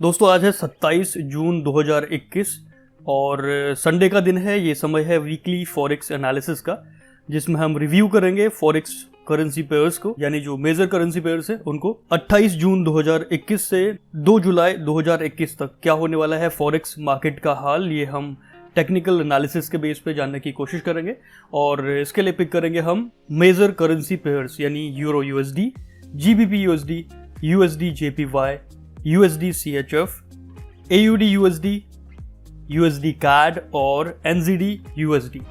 दोस्तों आज है 27 जून 2021 और संडे का दिन है। ये समय है वीकली फॉरेक्स एनालिसिस का, जिसमें हम रिव्यू करेंगे फॉरेक्स करेंसी पेयर्स को, यानी जो मेजर करेंसी पेयर्स है उनको। 28 जून 2021 से 2 जुलाई 2021 तक क्या होने वाला है फॉरेक्स मार्केट का हाल, ये हम टेक्निकल एनालिसिस के बेस पे जानने की कोशिश करेंगे। और इसके लिए पिक करेंगे हम मेजर करेंसी पेयर्स, यानी euro USD, GBP USD, USD JPY, USD CHF, AUD USD, USD CAD और NZD USD।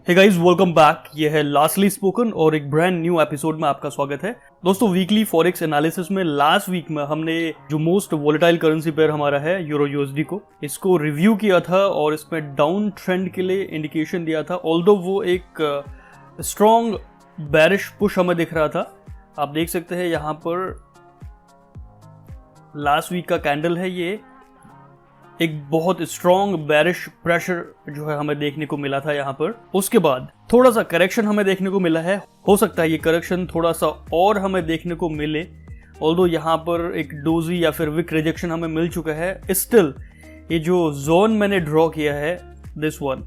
Hey guys, welcome back. ये है लास्टली स्पोकन और एक ब्रांड न्यू एपिसोड में आपका स्वागत है। दोस्तों वीकली फॉरेक्स एनालिसिस में लास्ट वीक में हमने जो मोस्ट वोलेटाइल करेंसी पेयर हमारा है यूरो यूएसडी को, इसको रिव्यू किया था और इसमें डाउन ट्रेंड के लिए इंडिकेशन दिया था। ऑल्दो वो एक स्ट्रॉन्ग बेरिश पुश हमें दिख रहा था। आप देख सकते हैं यहाँ पर लास्ट वीक का कैंडल है, ये एक बहुत स्ट्रॉन्ग बेरिश प्रेशर जो है हमें देखने को मिला था यहाँ पर। उसके बाद थोड़ा सा करेक्शन हमें देखने को मिला है। हो सकता है ये करेक्शन थोड़ा सा और हमें देखने को मिले, ऑल्दो यहाँ पर एक डोजी या फिर विक रिजेक्शन हमें मिल चुका है। स्टिल ये जो जोन मैंने ड्रॉ किया है, दिस वन,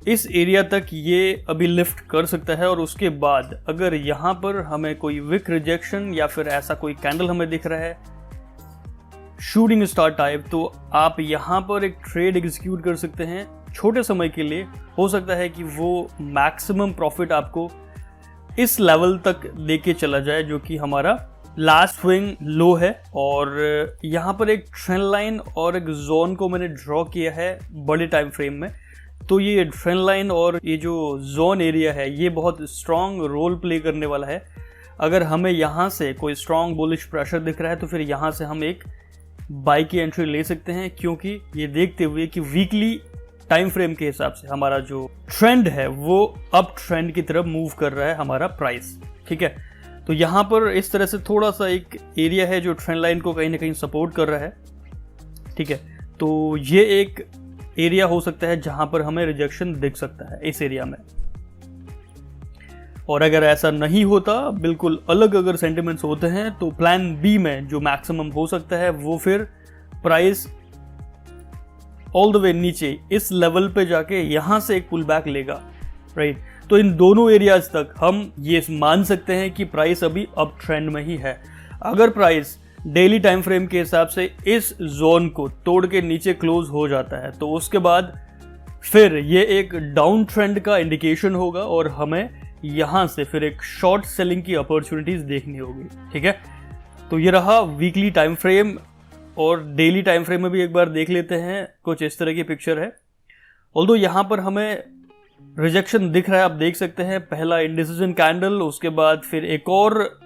इस एरिया तक ये अभी लिफ्ट कर सकता है। और उसके बाद अगर यहाँ पर हमें कोई विक रिजेक्शन या फिर ऐसा कोई कैंडल हमें दिख रहा है शूटिंग स्टार टाइप, तो आप यहाँ पर एक ट्रेड एग्जीक्यूट कर सकते हैं छोटे समय के लिए। हो सकता है कि वो मैक्सिमम प्रॉफिट आपको इस लेवल तक देके चला जाए जो कि हमारा लास्ट स्विंग लो है। और यहाँ पर एक ट्रेंड लाइन और एक जोन को मैंने ड्रॉ किया है बड़े टाइम फ्रेम में। तो ये ट्रेंड लाइन और ये जो जोन एरिया है ये बहुत स्ट्रॉन्ग रोल प्ले करने वाला है। अगर हमें यहाँ से कोई स्ट्रॉन्ग बुलिश प्रेशर दिख रहा है तो फिर यहाँ से हम एक बाई की एंट्री ले सकते हैं, क्योंकि ये देखते हुए कि वीकली टाइम फ्रेम के हिसाब से हमारा जो ट्रेंड है वो अप ट्रेंड की तरफ मूव कर रहा है हमारा प्राइस। ठीक है, तो यहाँ पर इस तरह से थोड़ा सा एक एरिया है जो ट्रेंड लाइन को कहीं ना कहीं सपोर्ट कर रहा है। ठीक है, तो ये एक एरिया हो सकता है जहां पर हमें रिजेक्शन दिख सकता है इस एरिया में। और अगर ऐसा नहीं होता, बिल्कुल अलग अगर सेंटिमेंट्स होते हैं, तो प्लान बी में जो मैक्सिमम हो सकता है वो फिर प्राइस ऑल द वे नीचे इस लेवल पे जाके यहां से एक पुल बैक लेगा, राइट। तो इन दोनों एरियाज तक हम ये मान सकते हैं कि प्राइस अभी अप ट्रेंड में ही है। अगर प्राइस डेली टाइम फ्रेम के हिसाब से इस जोन को तोड़ के नीचे क्लोज हो जाता है तो उसके बाद फिर ये एक डाउन ट्रेंड का इंडिकेशन होगा और हमें यहां से फिर एक शॉर्ट सेलिंग की अपॉर्चुनिटीज देखनी होगी। ठीक है, तो ये रहा वीकली टाइम फ्रेम। और डेली टाइम फ्रेम में भी एक बार देख लेते हैं, कुछ इस तरह की पिक्चर है। ऑल्दो यहां पर हमें रिजेक्शन दिख रहा है, आप देख सकते हैं। पहला इंडिसीजन कैंडल, उसके बाद फिर एक और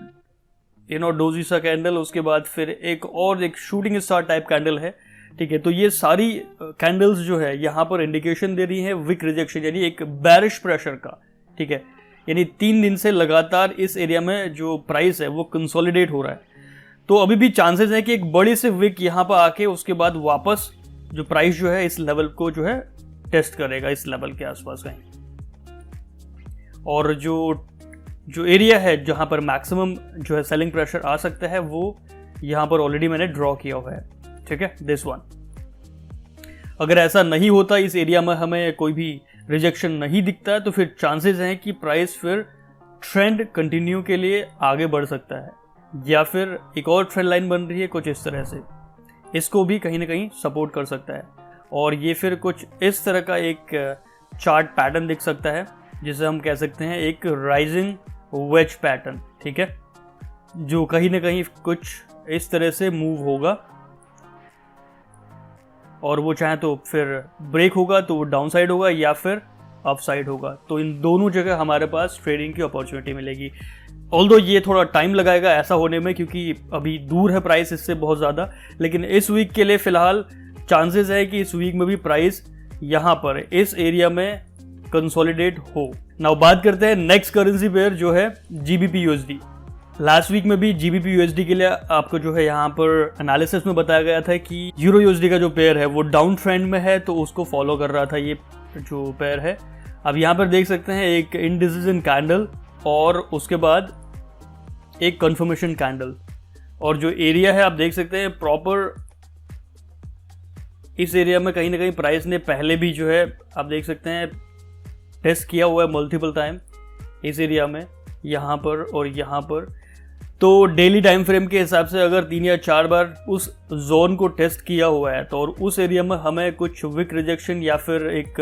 डोजी सा कैंडल, उसके बाद फिर एक शूटिंग स्टार टाइप कैंडल है। ठीक है, तो ये सारी कैंडल्स जो है यहाँ पर इंडिकेशन दे रही है विक रिजेक्शन, यानी एक बेरिश प्रेशर का। ठीक है, यानी 3 दिन से लगातार इस एरिया में जो प्राइस है वो कंसोलिडेट हो रहा है। तो अभी भी चांसेस है कि एक बड़ी से विक यहाँ पर आके उसके बाद वापस जो प्राइस जो है इस लेवल को जो है टेस्ट करेगा, इस लेवल के आसपास कहीं। और जो एरिया है जहां पर मैक्सिमम जो है सेलिंग प्रेशर आ सकता है वो यहां पर ऑलरेडी मैंने ड्रॉ किया हुआ है। ठीक है, दिस वन। अगर ऐसा नहीं होता, इस एरिया में हमें कोई भी रिजेक्शन नहीं दिखता है, तो फिर चांसेस हैं कि प्राइस फिर ट्रेंड कंटिन्यू के लिए आगे बढ़ सकता है, या फिर एक और ट्रेंड लाइन बन रही है कुछ इस तरह से, इसको भी कहीं ना कहीं सपोर्ट कर सकता है। और ये फिर कुछ इस तरह का एक चार्ट पैटर्न दिख सकता है, जिसे हम कह सकते हैं एक राइजिंग वेज पैटर्न। ठीक है, जो कहीं ना कहीं कुछ इस तरह से मूव होगा और वो चाहे तो फिर ब्रेक होगा तो वो डाउन साइड होगा या फिर अप साइड होगा। तो इन दोनों जगह हमारे पास ट्रेडिंग की अपॉर्चुनिटी मिलेगी। ऑल्दो ये थोड़ा टाइम लगाएगा ऐसा होने में, क्योंकि अभी दूर है प्राइस इससे बहुत ज़्यादा। लेकिन इस वीक के लिए फ़िलहाल चांसेस है कि इस वीक में भी प्राइस यहाँ पर इस एरिया में कंसोलिडेट हो। नाउ बात करते हैं नेक्स्ट करेंसी पेयर जो है जीबीपी यूएसडी। लास्ट वीक में भी जीबीपी यूएसडी के लिए आपको जो है यहाँ पर एनालिसिस में बताया गया था कि यूरो यूएसडी का जो पेयर है वो डाउन ट्रेंड में है, तो उसको फॉलो कर रहा था ये जो पेयर है। अब यहाँ पर देख सकते हैं एक इंडिसीजन कैंडल और उसके बाद एक कंफर्मेशन कैंडल, और जो एरिया है आप देख सकते हैं प्रॉपर इस एरिया में कहीं ना कहीं प्राइस ने पहले भी जो है आप देख सकते हैं टेस्ट किया हुआ है मल्टीपल टाइम इस एरिया में, यहाँ पर और यहाँ पर। तो डेली टाइम फ्रेम के हिसाब से अगर 3 या 4 बार उस जोन को टेस्ट किया हुआ है तो और उस एरिया में हमें कुछ विक रिजेक्शन या फिर एक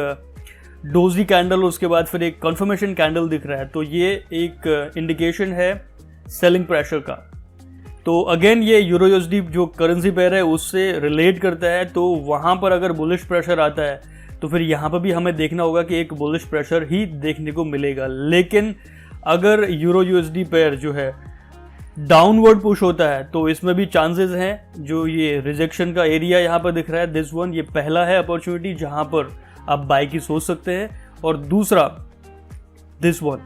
डोजी कैंडल उसके बाद फिर एक कंफर्मेशन कैंडल दिख रहा है, तो ये एक इंडिकेशन है सेलिंग प्रेशर का। तो अगेन ये यूरो यूएसडी जो करेंसी पेयर है उससे रिलेट करता है, तो वहाँ पर अगर बुलिश प्रेशर आता है तो फिर यहाँ पर भी हमें देखना होगा कि एक बुलिश प्रेशर ही देखने को मिलेगा। लेकिन अगर यूरो यूएसडी पेयर जो है डाउनवर्ड पुश होता है तो इसमें भी चांसेस हैं। जो ये रिजेक्शन का एरिया यहाँ पर दिख रहा है दिस वन, ये पहला है अपॉर्चुनिटी जहाँ पर आप बाय की सोच सकते हैं, और दूसरा दिस वन।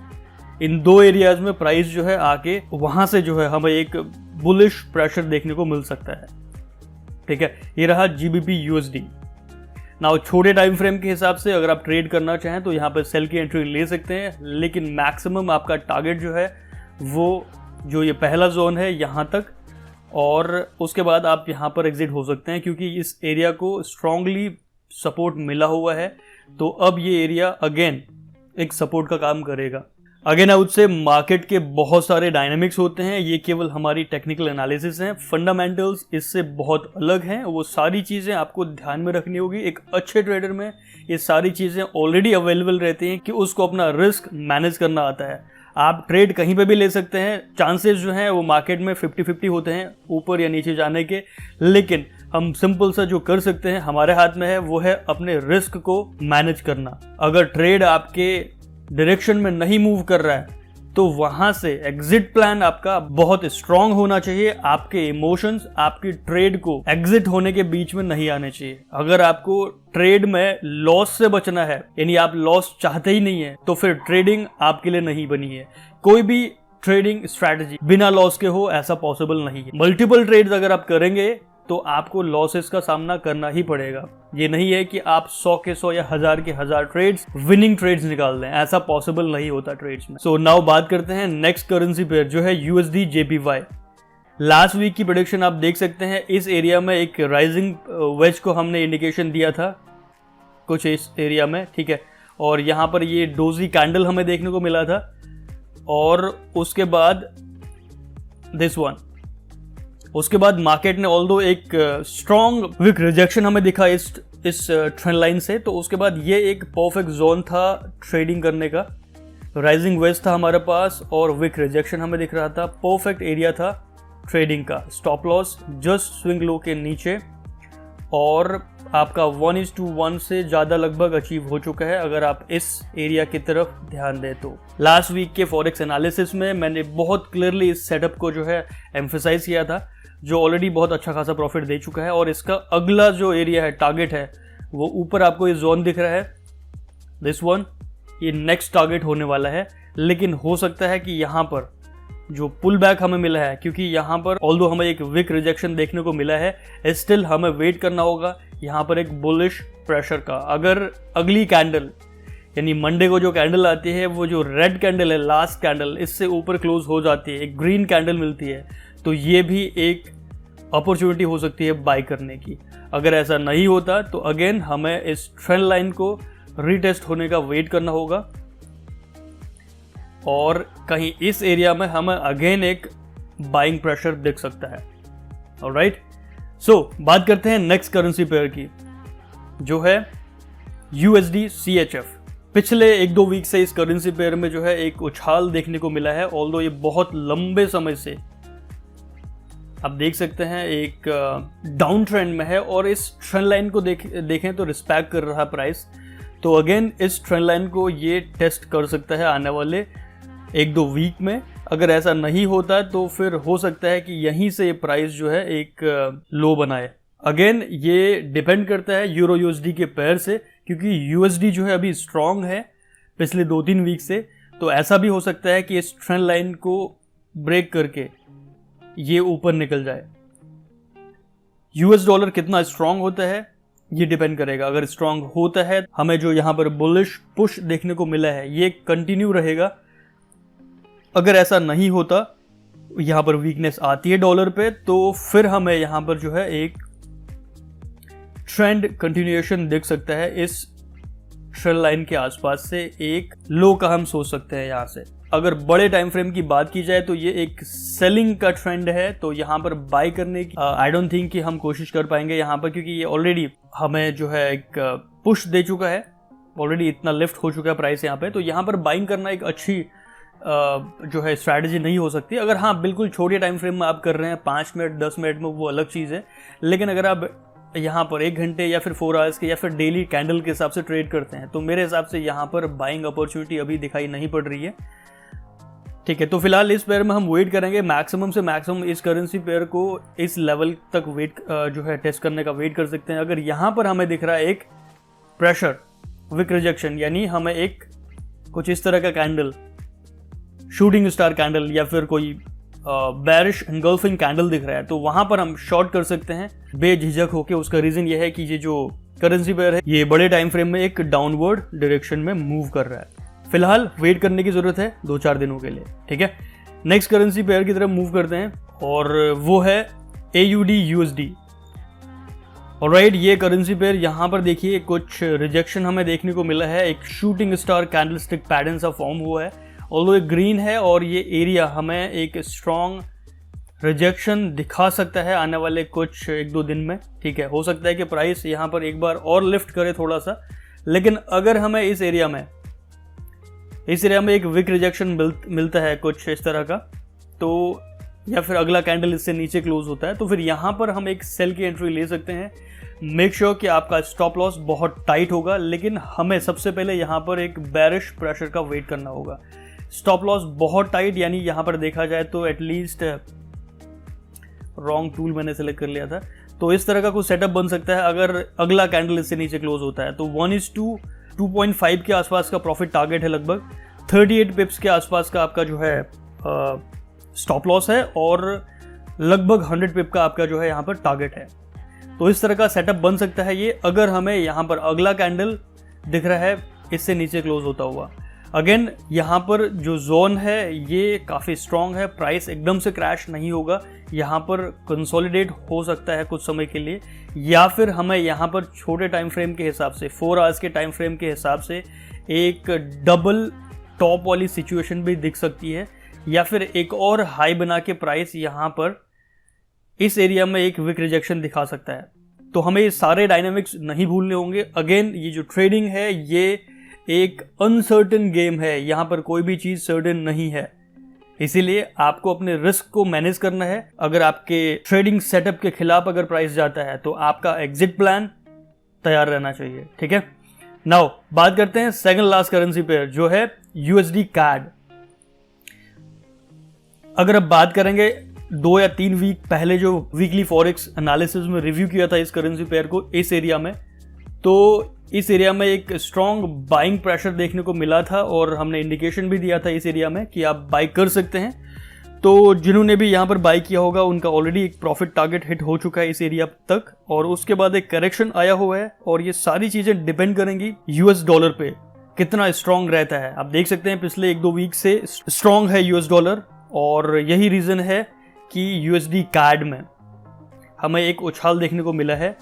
इन दो एरियाज में प्राइस जो है आके वहां से जो है हमें एक बुलिश प्रेशर देखने को मिल सकता है। ठीक है, ये रहा जीबीपी यूएसडी। नाउ छोटे टाइम फ्रेम के हिसाब से अगर आप ट्रेड करना चाहें तो यहाँ पर सेल की एंट्री ले सकते हैं, लेकिन मैक्सिमम आपका टारगेट जो है वो जो ये पहला जोन है यहाँ तक, और उसके बाद आप यहाँ पर एग्जिट हो सकते हैं क्योंकि इस एरिया को स्ट्रांगली सपोर्ट मिला हुआ है। तो अब ये एरिया अगेन एक सपोर्ट का काम करेगा। Again I would say market के बहुत सारे डायनामिक्स होते हैं, ये केवल हमारी टेक्निकल एनालिसिस हैं। फंडामेंटल्स इससे बहुत अलग हैं, वो सारी चीज़ें आपको ध्यान में रखनी होगी। एक अच्छे ट्रेडर में ये सारी चीज़ें ऑलरेडी अवेलेबल रहती हैं कि उसको अपना रिस्क मैनेज करना आता है। आप ट्रेड कहीं पे भी ले सकते हैं, चांसेस जो हैं वो मार्केट में 50-50 होते हैं ऊपर या नीचे जाने के, लेकिन हम सिंपल सा जो कर सकते हैं हमारे हाथ में है वो है अपने रिस्क को मैनेज करना। अगर ट्रेड आपके डायरेक्शन में नहीं मूव कर रहा है तो वहां से एग्जिट प्लान आपका बहुत स्ट्रांग होना चाहिए। आपके इमोशंस आपकी ट्रेड को एग्जिट होने के बीच में नहीं आने चाहिए। अगर आपको ट्रेड में लॉस से बचना है, यानी आप लॉस चाहते ही नहीं है, तो फिर ट्रेडिंग आपके लिए नहीं बनी है। कोई भी ट्रेडिंग स्ट्रैटेजी बिना लॉस के हो ऐसा पॉसिबल नहीं है। मल्टीपल ट्रेड्स अगर आप करेंगे तो आपको लॉसेस का सामना करना ही पड़ेगा। ये नहीं है कि आप 100 के 100 या 1000 के 1000 ट्रेड्स विनिंग ट्रेड्स निकाल दें, ऐसा पॉसिबल नहीं होता ट्रेड्स में। सो नाउ बात करते हैं नेक्स्ट करेंसी पेयर जो है यूएसडी जेपीवाई। लास्ट वीक की प्रेडिक्शन आप देख सकते हैं, इस एरिया में एक राइजिंग वेज को हमने इंडिकेशन दिया था कुछ इस एरिया में, ठीक है, और यहाँ पर ये डोजी कैंडल हमें देखने को मिला था, और उसके बाद दिस वन। उसके बाद मार्केट ने ऑल्दो एक स्ट्रॉन्ग विक रिजेक्शन हमें दिखा इस ट्रेंड लाइन से, तो उसके बाद ये एक परफेक्ट जोन था ट्रेडिंग करने का। राइजिंग वेज था हमारे पास और विक रिजेक्शन हमें दिख रहा था, परफेक्ट एरिया था ट्रेडिंग का। Stop loss just swing low के नीचे, और आपका 1:1 से ज़्यादा लगभग अचीव हो चुका है अगर आप इस एरिया की तरफ ध्यान दें तो। लास्ट वीक के फॉरेक्स एनालिसिस में मैंने बहुत क्लियरली इस सेटअप को जो है एम्फेसाइज किया था, जो ऑलरेडी बहुत अच्छा खासा प्रॉफिट दे चुका है। और इसका अगला जो एरिया है, टारगेट है, वो ऊपर आपको ये जोन दिख रहा है दिस वन, ये नेक्स्ट टारगेट होने वाला है। लेकिन हो सकता है कि यहाँ पर जो पुल बैक हमें मिला है, क्योंकि यहाँ पर ऑल्दो हमें एक विक रिजेक्शन देखने को मिला है, स्टिल हमें वेट करना होगा यहाँ पर एक बुलिश प्रेशर का। अगर अगली कैंडल यानी मंडे को जो कैंडल आती है, वो जो रेड कैंडल है लास्ट कैंडल, इससे ऊपर क्लोज हो जाती है, एक ग्रीन कैंडल मिलती है, तो ये भी एक अपॉर्चुनिटी हो सकती है बाय करने की। अगर ऐसा नहीं होता तो अगेन हमें इस ट्रेंड लाइन को रीटेस्ट होने का वेट करना होगा, और कहीं इस एरिया में हमें अगेन एक बाइंग प्रेशर दिख सकता है। ऑलराइट, सो बात करते हैं नेक्स्ट करेंसी पेयर की, जो है यूएसडी सीएचएफ। पिछले 1-2 वीक से इस करेंसी पेयर में जो है एक उछाल देखने को मिला है, ऑल्दो ये बहुत लंबे समय से आप देख सकते हैं एक डाउन ट्रेंड में है, और इस ट्रेंड लाइन को देखें तो रिस्पेक्ट कर रहा प्राइस। तो अगेन इस ट्रेंड लाइन को ये टेस्ट कर सकता है आने वाले 1-2 वीक में। अगर ऐसा नहीं होता तो फिर हो सकता है कि यहीं से ये प्राइस जो है एक लो बनाए। अगेन ये डिपेंड करता है यूरो यूएसडी के पेयर से, क्योंकि यूएसडी जो है अभी स्ट्रांग है पिछले 2-3 वीक से, तो ऐसा भी हो सकता है कि इस ट्रेंड लाइन को ब्रेक करके ये ऊपर निकल जाए। यूएस डॉलर कितना स्ट्रांग होता है ये डिपेंड करेगा। अगर स्ट्रांग होता है, हमें जो यहाँ पर बुलिश पुश देखने को मिला है ये कंटिन्यू रहेगा। अगर ऐसा नहीं होता, यहाँ पर वीकनेस आती है डॉलर पे, तो फिर हमें यहाँ पर जो है एक ट्रेंड कंटिन्यूएशन दिख सकता है। इस ट्रेंड लाइन के आसपास से एक लो का हम सोच सकते हैं यहाँ से। अगर बड़े टाइम फ्रेम की बात की जाए तो ये एक सेलिंग का ट्रेंड है, तो यहाँ पर बाय करने की आई डोंट थिंक कि हम कोशिश कर पाएंगे यहाँ पर, क्योंकि ये ऑलरेडी हमें जो है एक पुश दे चुका है, ऑलरेडी इतना लिफ्ट हो चुका है प्राइस यहाँ पे। तो यहाँ पर बाइंग करना एक अच्छी जो है स्ट्रैटेजी नहीं हो सकती। अगर हाँ बिल्कुल छोटे टाइम फ्रेम में आप कर रहे हैं 5 मिनट 10 मिनट में, वो अलग चीज़ है। लेकिन अगर आप यहाँ पर 1 घंटे या फिर 4 आवर्स के या फिर डेली कैंडल के हिसाब से ट्रेड करते हैं, तो मेरे हिसाब से यहाँ पर बाइंग अपॉर्चुनिटी अभी दिखाई नहीं पड़ रही है। ठीक है, तो फिलहाल इस पेयर में हम वेट करेंगे। मैक्सिमम से मैक्सिमम इस करेंसी पेयर को इस लेवल तक वेट जो है टेस्ट करने का वेट कर सकते हैं। अगर यहाँ पर हमें दिख रहा है एक प्रेशर विक रिजेक्शन, यानी हमें एक कुछ इस तरह का कैंडल, शूटिंग स्टार कैंडल या फिर कोई बेरिश एंगल्फिंग कैंडल दिख रहा है, तो वहां पर हम शॉर्ट कर सकते हैं बेझिझक होके। उसका रीजन ये है कि ये जो करेंसी पेयर है ये बड़े टाइम फ्रेम में एक डाउनवर्ड डायरेक्शन में मूव कर रहा है। फिलहाल वेट करने की जरूरत है 2-4 दिनों के लिए। ठीक है, नेक्स्ट करेंसी पेयर की तरफ मूव करते हैं और वो है AUD USD। ऑलराइट, ये करेंसी पेयर यहाँ पर देखिए कुछ रिजेक्शन हमें देखने को मिला है। एक शूटिंग स्टार कैंडलस्टिक पैटर्न सा फॉर्म हुआ है, ऑल्दो एक ग्रीन है, और ये एरिया हमें एक स्ट्रॉन्ग रिजेक्शन दिखा सकता है आने वाले कुछ 1-2 दिन में। ठीक है, हो सकता है कि प्राइस यहाँ पर एक बार और लिफ्ट करे थोड़ा सा, लेकिन अगर हमें इस एरिया में एक विक रिजेक्शन मिलता है कुछ इस तरह का, तो या फिर अगला कैंडल इससे नीचे क्लोज होता है, तो फिर यहाँ पर हम एक सेल की एंट्री ले सकते हैं। मेक श्योर कि आपका स्टॉप लॉस बहुत टाइट होगा, लेकिन हमें सबसे पहले यहाँ पर एक बेरिश प्रेशर का वेट करना होगा। स्टॉप लॉस बहुत टाइट, यानी यहाँ पर देखा जाए तो एटलीस्ट रॉन्ग टूल मैंने सेलेक्ट कर लिया था, तो इस तरह का कुछ सेटअप बन सकता है अगर अगला कैंडल इससे नीचे क्लोज होता है। तो 1:2.5 के आसपास का प्रॉफिट टारगेट है, लगभग 38 पिप्स के आसपास का आपका जो है स्टॉप लॉस है, और लगभग 100 पिप का आपका जो है यहाँ पर टारगेट है। तो इस तरह का सेटअप बन सकता है ये, अगर हमें यहाँ पर अगला कैंडल दिख रहा है इससे नीचे क्लोज होता हुआ। अगेन यहाँ पर जो जोन है ये काफ़ी स्ट्रॉन्ग है, प्राइस एकदम से क्रैश नहीं होगा, यहाँ पर कंसोलिडेट हो सकता है कुछ समय के लिए, या फिर हमें यहाँ पर छोटे टाइम फ्रेम के हिसाब से 4 आवर्स के टाइम फ्रेम के हिसाब से एक डबल टॉप वाली सिचुएशन भी दिख सकती है, या फिर एक और हाई बना के प्राइस यहाँ पर इस एरिया में एक विक रिजेक्शन दिखा सकता है। तो हमें ये सारे डायनामिक्स नहीं भूलने होंगे। अगेन ये जो ट्रेडिंग है ये एक अनसर्टेन गेम है, यहाँ पर कोई भी चीज़ सर्टेन नहीं है, इसीलिए आपको अपने रिस्क को मैनेज करना है। अगर आपके ट्रेडिंग सेटअप के खिलाफ अगर प्राइस जाता है तो आपका एग्जिट प्लान तैयार रहना चाहिए। ठीक है, नाउ बात करते हैं सेकंड लास्ट करेंसी पेयर जो है USD CAD। अगर अब बात करेंगे 2 या 3 वीक पहले जो वीकली फॉरेक्स एनालिसिस में रिव्यू किया था इस करेंसी पेयर को इस एरिया में, तो इस एरिया में एक स्ट्रॉन्ग बाइंग प्रेशर देखने को मिला था, और हमने इंडिकेशन भी दिया था इस एरिया में कि आप बाई कर सकते हैं। तो जिन्होंने भी यहाँ पर बाई किया होगा उनका ऑलरेडी एक प्रॉफिट टारगेट हिट हो चुका है इस एरिया तक, और उसके बाद एक करेक्शन आया हुआ है, और ये सारी चीज़ें डिपेंड करेंगी US डॉलर पे कितना स्ट्रॉन्ग रहता है। आप देख सकते हैं पिछले 1-2 वीक से स्ट्रॉन्ग है US डॉलर, और यही रीज़न है कि USD CAD में हमें एक उछाल देखने को मिला है,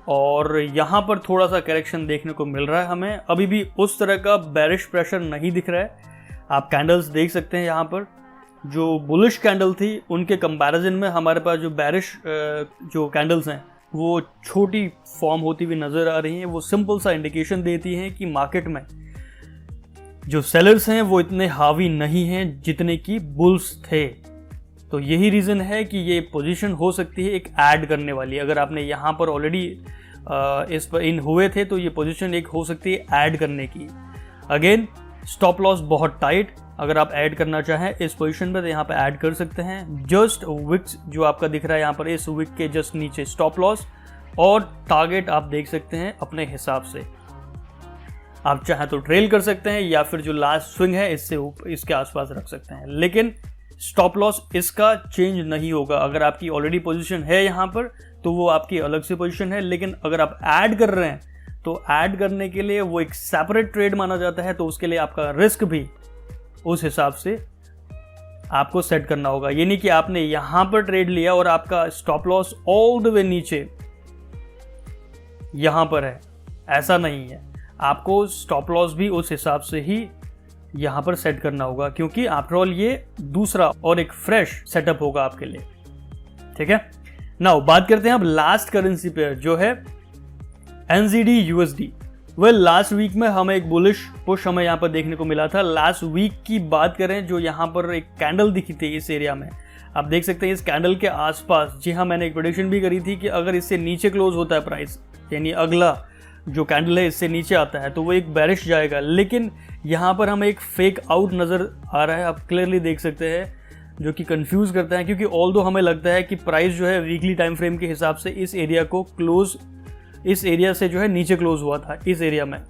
और यहाँ पर थोड़ा सा करेक्शन देखने को मिल रहा है हमें। अभी भी उस तरह का बेरिश प्रेशर नहीं दिख रहा है। आप कैंडल्स देख सकते हैं, यहाँ पर जो बुलिश कैंडल थी उनके कंपैरिजन में हमारे पास जो बेरिश जो कैंडल्स हैं वो छोटी फॉर्म होती हुई नज़र आ रही हैं। वो सिंपल सा इंडिकेशन देती हैं कि मार्केट में जो सेलर्स हैं वो इतने हावी नहीं हैं जितने की बुल्स थे। तो यही रीज़न है कि ये पोजीशन हो सकती है एक ऐड करने वाली। अगर आपने यहाँ पर ऑलरेडी इस पर इन हुए थे तो ये पोजीशन एक हो सकती है ऐड करने की। अगेन स्टॉप लॉस बहुत टाइट, अगर आप ऐड करना चाहें इस पोजीशन पर तो यहाँ पे ऐड कर सकते हैं। जस्ट विक्स जो आपका दिख रहा है यहाँ पर, इस विक के जस्ट नीचे स्टॉप लॉस, और टारगेट आप देख सकते हैं अपने हिसाब से। आप चाहें तो ट्रेल कर सकते हैं या फिर जो लास्ट स्विंग है इससे इसके आसपास रख सकते हैं, लेकिन स्टॉप लॉस इसका चेंज नहीं होगा। अगर आपकी ऑलरेडी पोजीशन है यहाँ पर तो वो आपकी अलग से पोजीशन है, लेकिन अगर आप ऐड कर रहे हैं तो ऐड करने के लिए वो एक सेपरेट ट्रेड माना जाता है, तो उसके लिए आपका रिस्क भी उस हिसाब से आपको सेट करना होगा। ये नहीं कि आपने यहां पर ट्रेड लिया और आपका stop loss all the way नीचे यहां पर है, ऐसा नहीं है। आपको स्टॉप लॉस भी उस हिसाब से ही यहां पर सेट करना होगा, क्योंकि आफ्टर ऑल ये दूसरा और एक फ्रेश सेटअप होगा आपके लिए। ठीक है, नाउ बात करते हैं अब लास्ट करेंसी पेयर जो है NZD USD। लास्ट वीक में हमें एक बुलिश पुश हमें यहाँ पर देखने को मिला था। लास्ट वीक की बात करें, जो यहाँ पर एक कैंडल दिखी थी इस एरिया में, आप देख सकते हैं इस कैंडल के आसपास, जी हाँ मैंने एक प्रेडिक्शन भी करी थी कि अगर इससे नीचे क्लोज होता है प्राइस, यानी अगला जो कैंडल है इससे नीचे आता है तो वो एक बेरिश जाएगा। लेकिन यहाँ पर हमें एक फेक आउट नज़र आ रहा है, आप क्लियरली देख सकते हैं, जो कि कंफ्यूज करता है, क्योंकि ऑल्दो हमें लगता है कि प्राइस जो है वीकली टाइम फ्रेम के हिसाब से इस एरिया को क्लोज, इस एरिया से जो है नीचे क्लोज हुआ था इस एरिया में।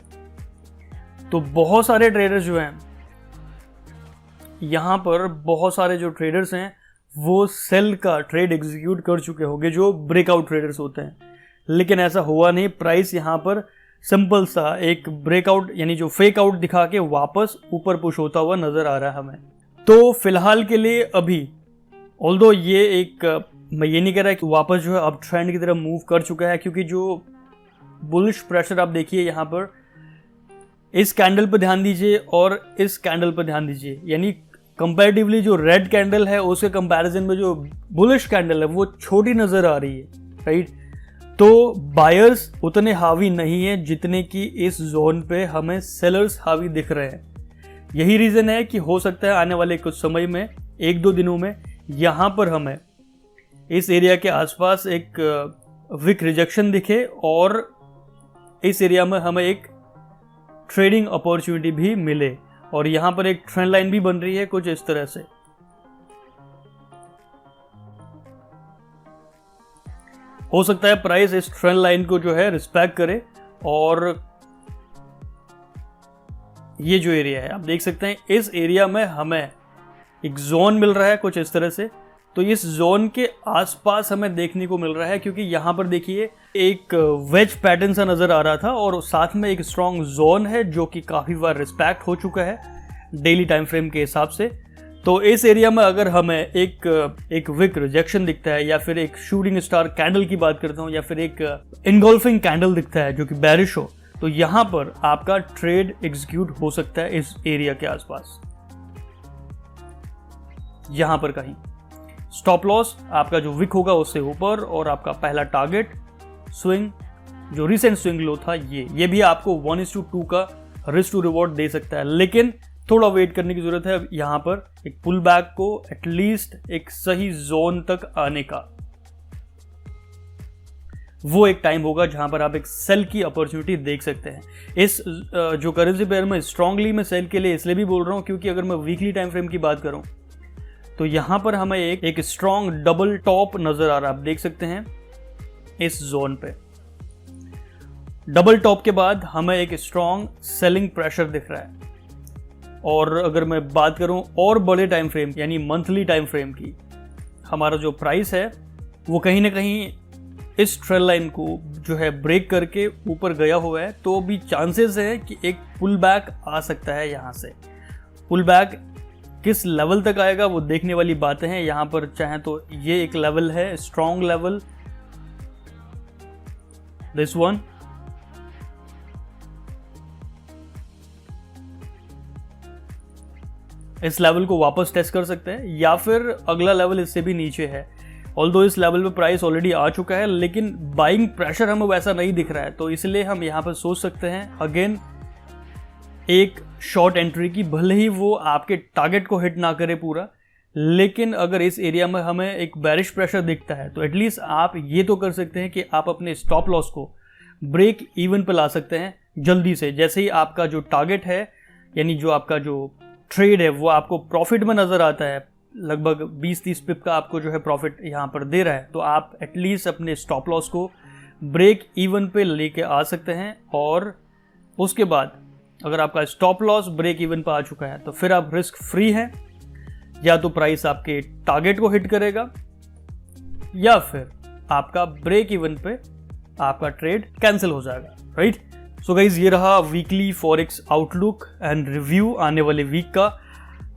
तो बहुत सारे ट्रेडर्स जो हैं यहाँ पर, बहुत सारे जो ट्रेडर्स हैं वो सेल का ट्रेड एग्जीक्यूट कर चुके होंगे, जो ब्रेकआउट ट्रेडर्स होते हैं। लेकिन ऐसा हुआ नहीं, प्राइस यहाँ पर सिंपल सा एक ब्रेकआउट यानी जो फेक आउट दिखा के वापस ऊपर पुश होता हुआ नजर आ रहा है हमें। तो फिलहाल के लिए अभी ऑल्दो ये एक, मैं ये नहीं कह रहा कि वापस जो है अब ट्रेंड की तरफ मूव कर चुका है, क्योंकि जो बुलिश प्रेशर आप देखिए यहाँ पर, इस कैंडल पर ध्यान दीजिए और इस कैंडल पर ध्यान दीजिए, यानी कंपैरेटिवली जो रेड कैंडल है उसके कंपैरिजन में जो बुलिश कैंडल है वो छोटी नजर आ रही है, राइट। तो बायर्स उतने हावी नहीं है जितने कि इस जोन पे हमें सेलर्स हावी दिख रहे हैं। यही रीजन है कि हो सकता है आने वाले कुछ समय में, एक दो दिनों में, यहाँ पर हमें इस एरिया के आसपास एक विक रिजेक्शन दिखे और इस एरिया में हमें एक ट्रेडिंग अपॉर्चुनिटी भी मिले, और यहां पर एक ट्रेंड लाइन भी बन रही है कुछ इस तरह से। हो सकता है प्राइस इस ट्रेंड लाइन को जो है रिस्पेक्ट करे, और ये जो एरिया है आप देख सकते हैं, इस एरिया में हमें एक जोन मिल रहा है कुछ इस तरह से। तो इस जोन के आसपास हमें देखने को मिल रहा है, क्योंकि यहाँ पर देखिए एक वेज पैटर्न सा नज़र आ रहा था और साथ में एक स्ट्रॉन्ग जोन है जो कि काफ़ी बार रिस्पेक्ट हो चुका है डेली टाइम फ्रेम के हिसाब से। तो इस एरिया में अगर हमें एक विक रिजेक्शन दिखता है, या फिर एक शूटिंग स्टार कैंडल की बात करता हूँ, या फिर एक इनगोल्फिंग कैंडल दिखता है जो कि बेरिश हो, तो यहाँ पर आपका ट्रेड एग्जीक्यूट हो सकता है इस एरिया के आसपास, यहाँ पर कहीं। स्टॉप लॉस आपका जो विक होगा उससे ऊपर, और आपका पहला टारगेट स्विंग जो रिसेंट स्विंग लो था ये भी आपको 1:2 का रिस्क टू रिवॉर्ड दे सकता है। लेकिन थोड़ा वेट करने की जरूरत है यहाँ पर एक पुल बैक को एटलीस्ट एक सही जोन तक आने का। वो एक टाइम होगा जहां पर आप एक सेल की अपॉर्चुनिटी देख सकते हैं। इस जो करेंसी पेयर में स्ट्रांगली मैं सेल के लिए इसलिए भी बोल रहा हूं क्योंकि अगर मैं वीकली टाइम फ्रेम की बात करूं तो यहां पर हमें एक स्ट्रॉन्ग डबल टॉप नजर आ रहा है, आप देख सकते हैं इस जोन पे। डबल टॉप के बाद हमें एक स्ट्रॉन्ग सेलिंग प्रेशर दिख रहा है। और अगर मैं बात करूं और बड़े टाइम फ्रेम यानी मंथली टाइम फ्रेम की, हमारा जो प्राइस है वो कहीं ना कहीं इस ट्रेल लाइन को जो है ब्रेक करके ऊपर गया हुआ है, तो भी चांसेस है कि एक पुल बैक आ सकता है। यहाँ से पुल बैक किस लेवल तक आएगा वो देखने वाली बातें हैं। यहाँ पर चाहे तो ये एक लेवल है, स्ट्रॉन्ग लेवल, दिस वन, इस लेवल को वापस टेस्ट कर सकते हैं, या फिर अगला लेवल इससे भी नीचे है। ऑल्दो इस लेवल पे प्राइस ऑलरेडी आ चुका है, लेकिन बाइंग प्रेशर हमें वैसा नहीं दिख रहा है, तो इसलिए हम यहाँ पर सोच सकते हैं अगेन एक शॉर्ट एंट्री की। भले ही वो आपके टारगेट को हिट ना करे पूरा, लेकिन अगर इस एरिया में हमें एक बेरिश प्रेशर दिखता है तो एटलीस्ट आप ये तो कर सकते हैं कि आप अपने स्टॉप लॉस को ब्रेक इवन पे ला सकते हैं जल्दी से। जैसे ही आपका जो टारगेट है यानी जो आपका जो ट्रेड है वो आपको प्रॉफिट में नजर आता है, लगभग 20-30 पिप का आपको जो है प्रॉफिट यहाँ पर दे रहा है, तो आप एटलीस्ट अपने स्टॉप लॉस को ब्रेक इवन पे लेके आ सकते हैं। और उसके बाद अगर आपका स्टॉप लॉस ब्रेक इवन पे आ चुका है तो फिर आप रिस्क फ्री हैं। या तो प्राइस आपके टारगेट को हिट करेगा या फिर आपका ब्रेक इवन पे आपका ट्रेड कैंसिल हो जाएगा, राइट। सो गाइज, ये रहा weekly forex outlook and review आने वाले वीक का।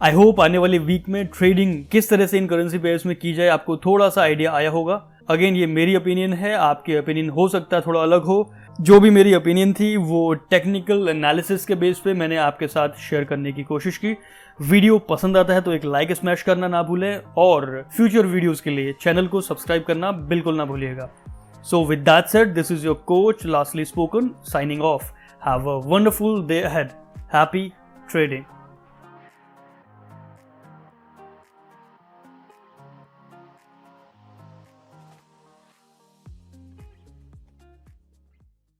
आई होप आने वाले वीक में ट्रेडिंग किस तरह से इन करेंसी पेयर्स में की जाए आपको थोड़ा सा आइडिया आया होगा। अगेन, ये मेरी ओपिनियन है, आपकी ओपिनियन हो सकता है थोड़ा अलग हो। जो भी मेरी ओपिनियन थी वो टेक्निकल एनालिसिस के बेस पे मैंने आपके साथ शेयर करने की कोशिश की। वीडियो पसंद आता है तो एक लाइक स्मैश करना ना भूलें और फ्यूचर वीडियोस के लिए चैनल को सब्सक्राइब करना बिल्कुल ना भूलिएगा। So with that said, this is your coach, Lastly Spoken, signing off. Have a wonderful day ahead. Happy trading.